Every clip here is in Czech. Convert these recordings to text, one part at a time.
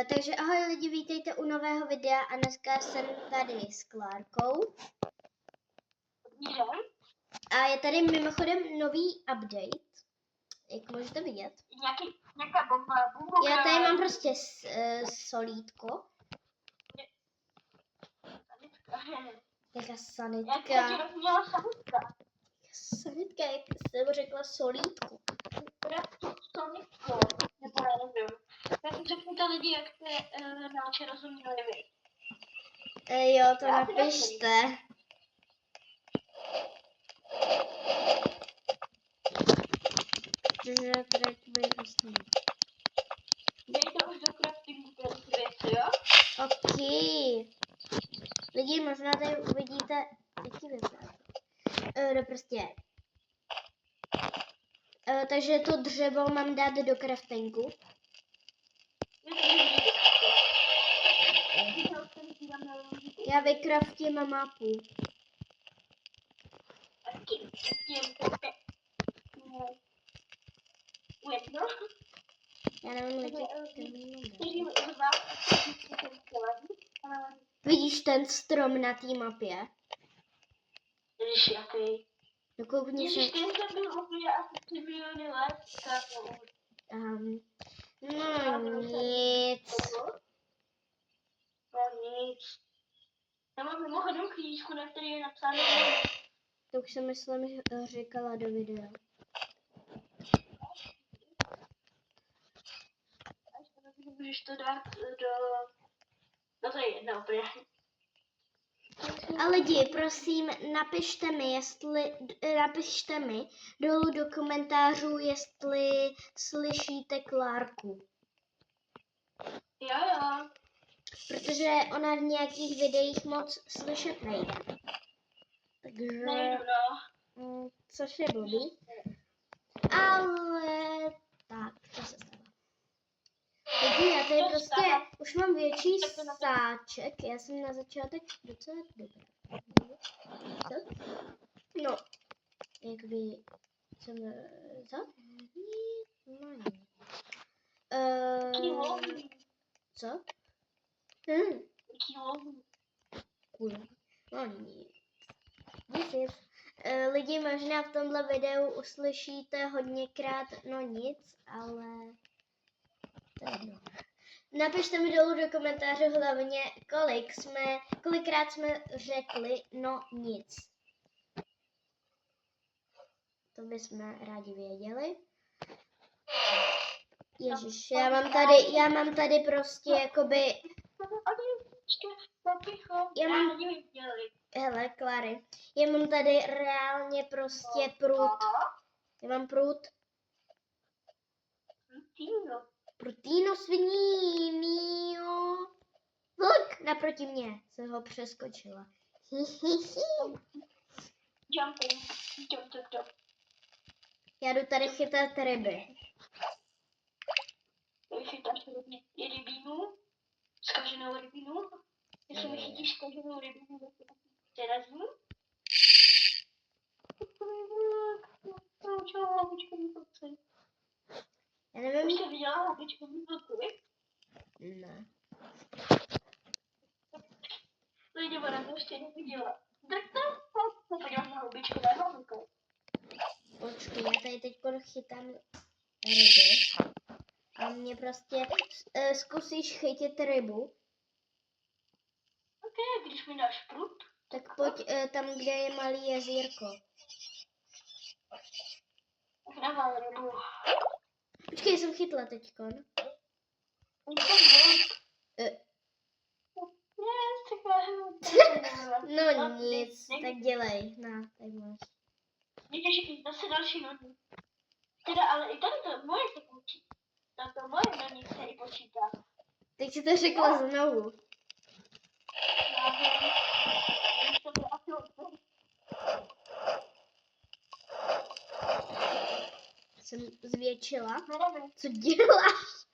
Takže ahoj lidi, vítejte u nového videa a dneska jsem tady s Klárkou. A je tady mimochodem nový update, jak můžete vidět. Nějaká bomba. Já tady mám prostě solítko. Jaká sanitka. Já ti rozuměla sanitka. Sanitka, jak jsem řekla solítko. Sanitko, nebo já nevím. Tak řekněte lidi, jak jste náče rozuměli vy. Jo, to napište. Dejte už do craftingu ty věci, jo? Ok. Lidi, možná tady uvidíte, jaký vypadá. No prostě. Takže to dřevo mám dát do craftingu. Já vykraftím mapu. Já nevím, vidíš ten strom na té mapě? Ježiš, jaký? Dokoukni se. Ježiš, ten jsem byl úplně asi 3 miliony let. No nic. No nic. Já mám mimochodem knížku, na který je napsáno. To už jsem myslím říkala do videa. Můžeš to dát do... No to je jedno úplně. A lidi, prosím, napište mi dolů do komentářů, jestli slyšíte Klárku. Jo. Protože ona v nějakých videích moc slyšet nejde. Takže... Nejdu, no. Což je blbý. Ale... Tak, to se stalo. Lidi, já tady prostě už mám větší sáček. Já jsem na začátek docela dobrá. No, jak vy jsem za? Co? No nic. Lidi možná v tomhle videu uslyšíte hodněkrát, no nic, ale to je jedno. Napište mi dolů do komentářů hlavně, kolikrát jsme řekli, no nic. To bychom rádi věděli. Ježiš, já mám tady prostě jakoby... Hele, Klary, já mám tady reálně prostě prut. Já mám prut. Prutino sviní, mio. Look, naproti mě se ho přeskočila. Jump. Já jdu tady chytat ryby. Chytáš rybínu? Zkaženou rybínu? Jestli mi chytíš zkaženou rybínu, tak to razím. Já nevím. Už jsi viděla houbičkový vlky? Ne. Lidi, ona to ještě neviděla. Tak to podívám na houbičkového vlka. Počkej, já tady teď chytám ryby. A mě prostě zkusíš chytit rybu. Ok, když mi dáš prut. Tak pojď tam, kde je malý jezírko. Tak dávám rybu. Počkej, jsem chytla teďkon. No nic, tak dělej. Na, tady máš. Vidíš, zase další noní. Teda, ale i tady to moje se počítá. To moje noní se i počítá. Teď si to řekla znovu. Jsem zvětšila. Co děláš?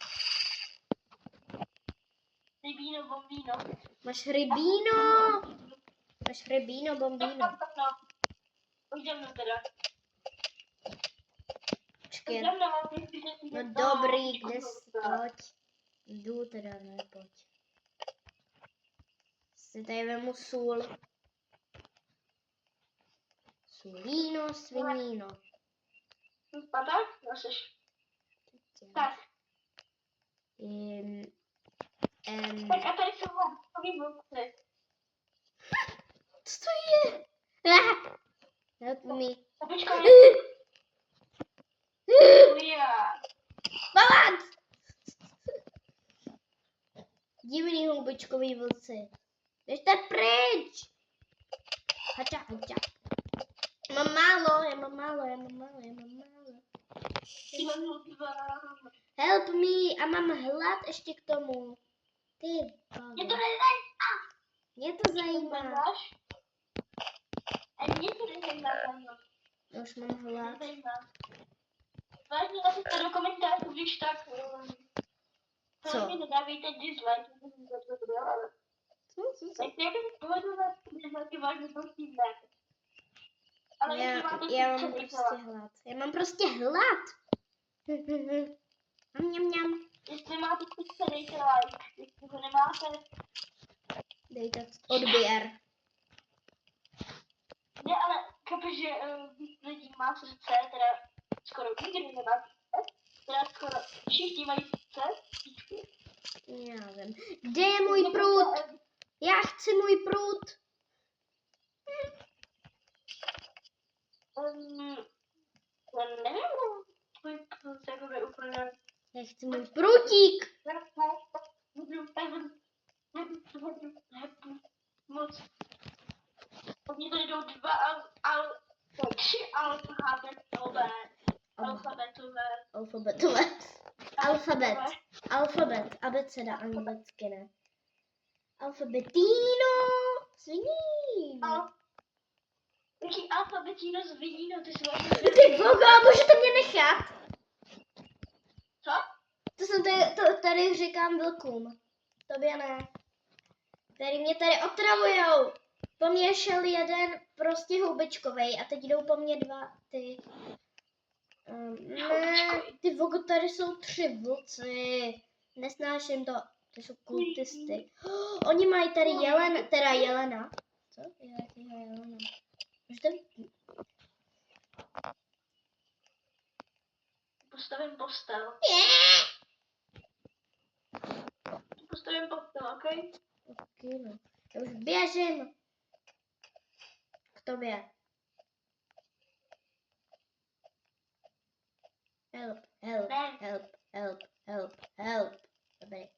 Rybíno, bombíno. Máš rybíno. Máš rybíno, bombíno. Už jdem teda. Počkej. No dobrý, kde jsi? Pojď. Jdu teda, ne, pojď. Si tady vemu sůl. Sůlíno, sviníno. Vypadá? Nosíš. Tak. Tak a tady jsou takový vlci. Co to je? Help me. Opičkový. Já. Balans! Divný houbičkový vlci. Běžte pryč! Hača, hača. Mám málo. Help me, a mám hlad ještě k tomu. Ty Mě to vado. nezajímá. Mě to zajímá. A mě to nezajímá. Už mám hlad. Vážně napište do komentářů, když tak. Co? Mi nedávejte dislike, ale... Co? Tak jak bych považovat dislike, vážně prosím ne. Ale Já mám prostě hlad. Já mám prostě hlad. Mňam. Jestli máte pizza, dejte like. Jestli ho nemáte... Dejte odběr. Ne, ale chápeš, že lidí má srdce, teda skoro nikdy nemá srdce. Teda skoro všichni mají srdce. Já vím. Kde je můj prut? Já chci můj prut. Nevím, tvůj prut jakoby úplně... Já chci můj prutík. Moc. Mně tady jdou tři alfabetové. Alfabet. Abeceda anglicky, ne. Alfabetino. Sviníno. Jaký alfabetino z viníno, ty jsi vlastně... Ty voga, můžete mě nechat? Co? To jsem tady říkám vlkům. Tobě ne. Který mě tady otravujou. Po mně šel jeden prostě houbičkovej a teď jdou po mně dva ty. Ne, ty vogo, tady jsou 3 vlci. Nesnáším to. To jsou kultisty. Oni mají tady jelena. Co? Jakýho jelena? Můžete... Postavím postel. Postavím postel, okej? Okay, no. Já už běžím. K tobě. Help. Dobrý.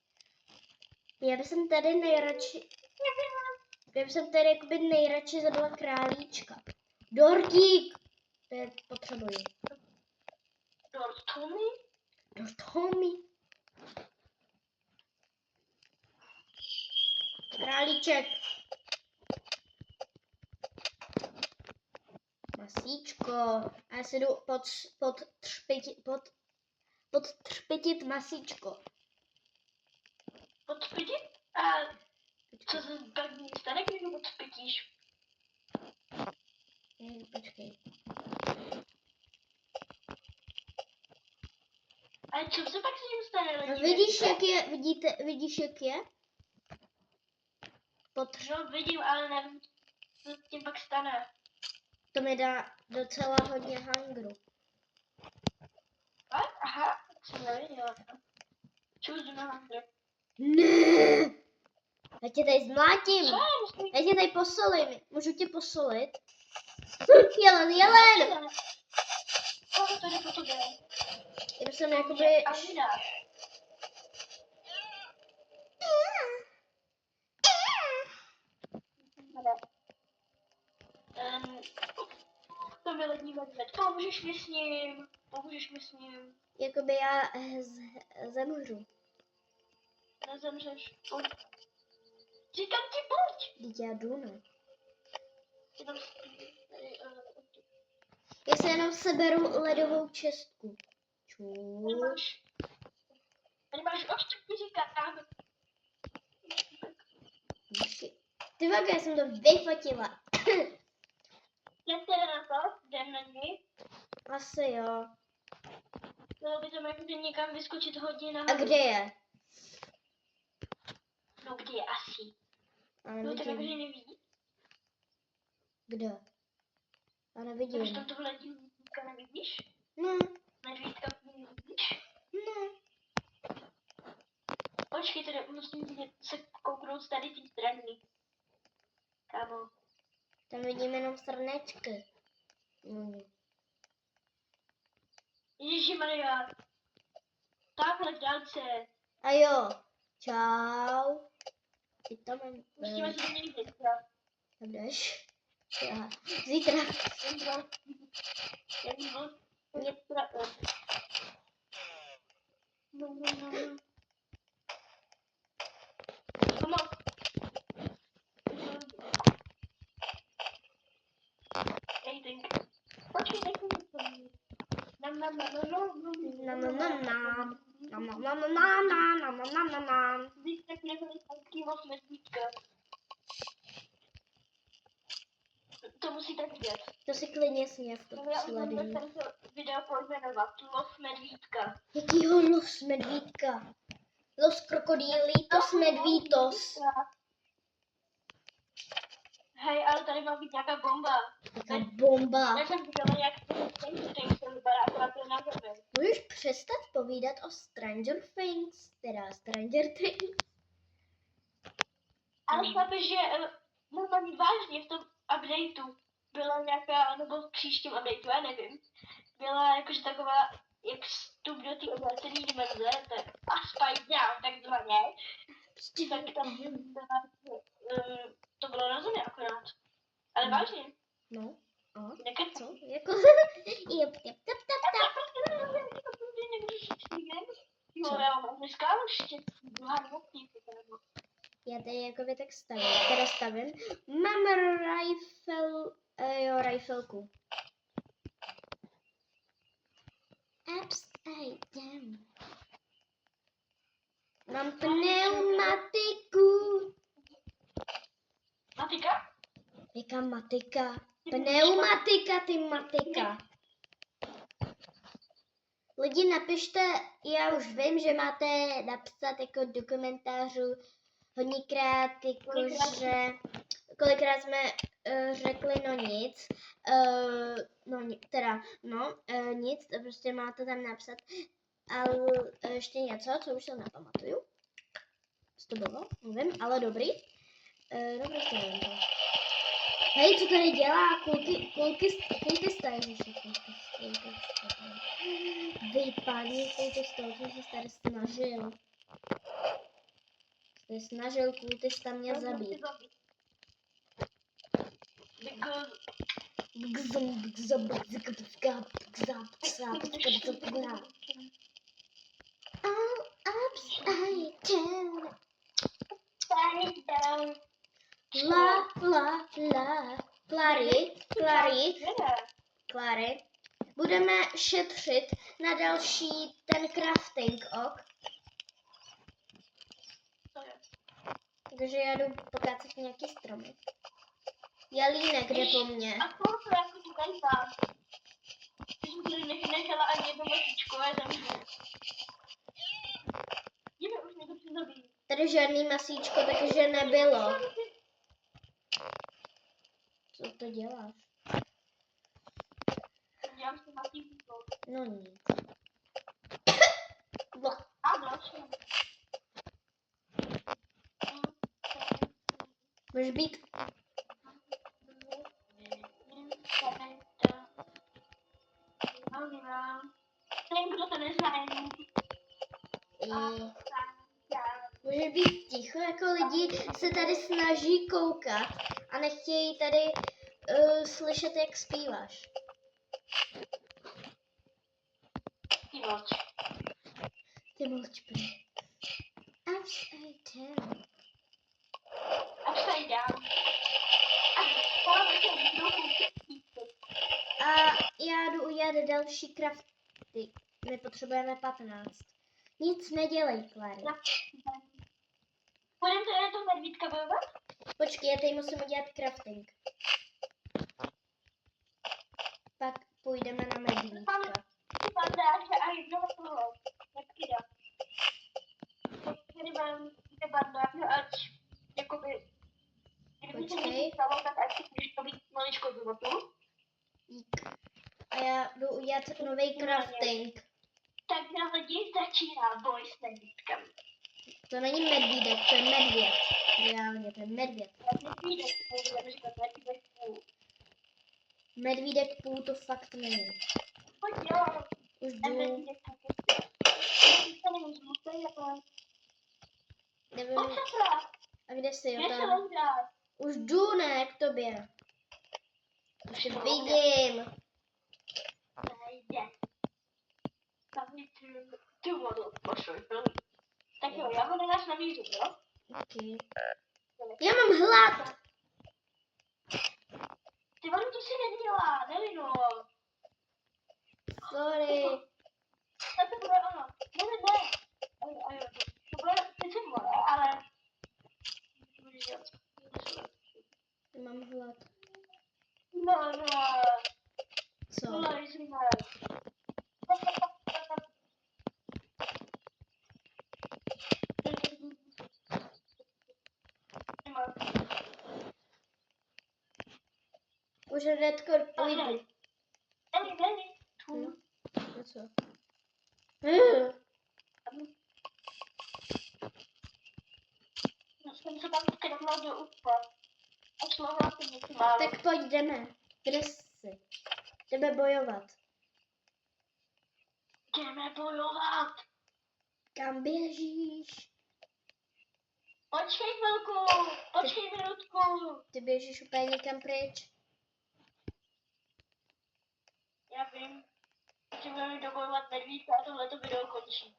Já bych tady nejradši... Já bych tady jakoby nejradši zabila králíčka. Dortík! To je potřebuji. Dortomi? Králíček. Masíčko. A já si jdu podtřpitit masíčko. Podtřpitit? A co se stane, když ho podtřpitíš? Počkej. Ale co se pak s ním stane? No, vidíš, jak je? Vidíš, jak je? No, vidím, ale nevím, co s tím pak stane. To mi dá docela hodně hangru. Aha, tak jsem neviděla. Čus na hangru. Ne! Já tě tady zmlátím. Co? Já tě tady posolím. Můžu tě posolit? Jelen! Co to jde po tobě? Já jsem jakoby... Ažina. To mi lední medvěd. Pomůžeš mi s ním. Jakoby já zemřu. Nezemřeš. Pojď. Říkám ti pojď. Teď já jdu, ne? Jenom Já si jenom seberu ledovou čestku. nemáš oštěp, ti říkám. Ty vaga, já jsem to vyfotila. Jdem teda na to, jdem na něj. Asi jo. Bylo by to jakoby někam vyskočit hodně A nahoru. kde je? asi. Ale No to nevidím. neví. Kdo? Já Když nevidím. tam tohle medvídka nevidíš? Ne, Medvídka nevidíš? ne. Počkej, teda musím vidět, se kouknout z tady té strany. Kámo. Tam vidím jenom srnečky. Ježišmarja. Takhle v dálce. A jo. Čau. Ty tam mám. Musíme si změnit zítra. Tam jdeš? Já. Zítra. No. Come on. Anything. Počkej, tak to Nam. Nam nam nam nam. Nam nam nam nam nam nam nam nam nam nam. Zítra nekolik tankýho medvídka. To musíte vidět. To si klidně sněv, to Já už mám sleduju. tento video pojmenovat Lov medvídka. Jakýho los medvídka? Los krokodýlitos medvítos. Hej, ale tady má být nějaká bomba. Jaká bomba. Já jsem viděla, jak to Stranger Things to vypadá, akorát to je na zemi. Můžeš přestat povídat o Stranger Things? Teda Stranger Things. Ale chápeš, že normálně vážně v tom updateu byla nějaká, nebo v příštím updateu, já nevím, byla jakože taková, jak vstup do té obrácené dimenze, tak a spike down, takzvaně, tak tam byla, to bylo na zemi akorát. Ale vážně. No. A? Nekec. Co? Jako... Jep. Jo, já mám dneska ještě druhá nemocnice. Já tady jakoby tak stavím. Mám rifleku. Upside down. Mám pneumatiku. Matika? Jaká matika? Pneumatika, ty matika. Lidi, napište, já už vím, že máte napsat jako do komentářů hodněkrát, jakože kolikrát jsme řekli no nic, nic, to prostě máte tam napsat, ale ještě něco, co už se nepamatuju. Co to bylo? Nevím, ale dobrý. Prostě nevím to. Hej, co tady dělá? Kultista, ježiši, kultista. Vypadni kultista, o tom se tady snažil. Se snažil kultista mě zabít. Klary. Budeme šetřit na další ten crafting ok. Takže já jdu pokácet nějaký stromy. Jelínek jde po mně. A kolik to jako tu kajpám? Ty jsem tady nechala ani jedno masíčko, ale zemřu. Jíme, už mě to přizabíjí. Tady žádný masíčko, takže nebylo. Co to děláš? Dělám si masíčko. No nic. A další. Můžeš být... Ten, kdo to nezná, Může být ticho, jako lidi se tady snaží koukat a nechtějí tady slyšet, jak zpíváš. Ty mlč, prý. Upside down. A já jdu udělat další crafty. My potřebujeme 15. Nic nedělej, Klary. Půjdeme tady do medvídka bojovat? Počkej, já tady musím udělat crafting. Pak půjdeme na medvídka. Bandáže a jednoho toho. Jak kida. Tady mám bandáže, ať stalo, tak ať si můžeš dobít maličko životu. Dík. A já jdu udělat nový crafting. Tak na lidi začíná boj s medvídkami. To není medvídek, to je medvěd. Reálně, to je medvěd. Medvídek, to budeme říkat medvídek půl. Medvídek půl to fakt není. Pojď jo, Už jdu, medvídek půl. To není žlutý, ale... nevím, Pojď se prát, a kde jsi, jo kde se tam? lezdá? Už jdu, ne, k tobě. Už tě vidím. Nejde. Tam je tu vodu, pošuj. Tak jo, já ho nedáš na míru, jo? Okay. Já mám hlad. Ty vodu to si nedělá, nevino. Sorry. Tak to bude ono. Ne. To bude sice more, ale... Já mám hlad. No. Co? No, jsme. Už redcore půjdu. Ej. No co? Jsem se tam vkrvla do upa. A slova se něco málo. Tak pojď, jdeme. Kde jsi? Jdeme bojovat. Jdeme bojovat. Kam běžíš? Počkej chvilku, počkej minutku. Ty běžíš úplně někam pryč. Já vím, že budeme dobojovat medvídka a tohleto video končí.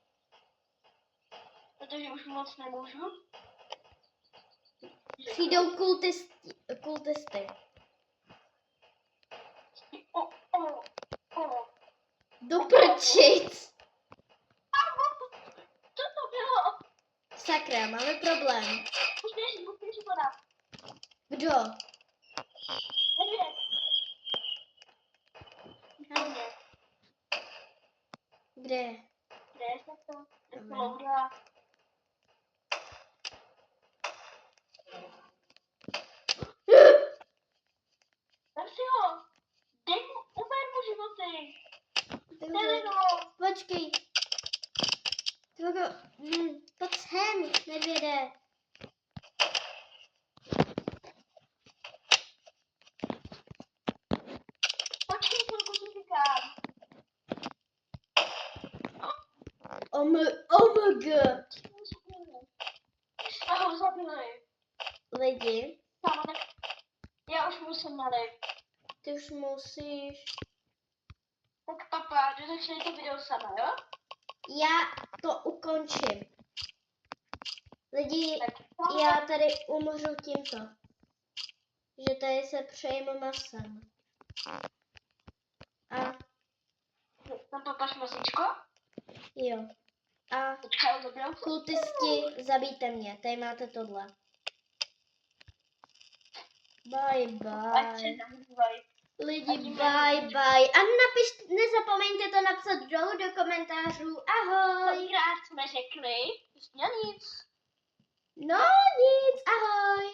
Protože už moc nemůžu. Přijdou kultisty. Do prčic! Co to bylo? Sakra, máme problém. Už běží voda. Kdo? Medvěd. Kde? Kde je to? Je to Laura. Dám si ho. Dej mu, uber mu životy. Nevino. Počkej. Pojď sem, medvěde. Počkej, chvilku si říkám. OMG. Jsme ho zabili. Lidi, Já už musím nalejt. ty už musíš. Tak papa, dořešnej to video sama, jo? Já to ukončím. Lidi, Tak já tady umřu tímto. Že tady se přejím masem. A tam papaš masičko? jo. A Počkej, dobrou. kultisti, zabijte mě. Tady máte tohle. Bye Ať se bye. nahývají. Lidi, bye bye. A nezapomeňte to napsat dolů do komentářů. Ahoj. Kolikrát jsme řekli, jsi měl nic. No nic, ahoj.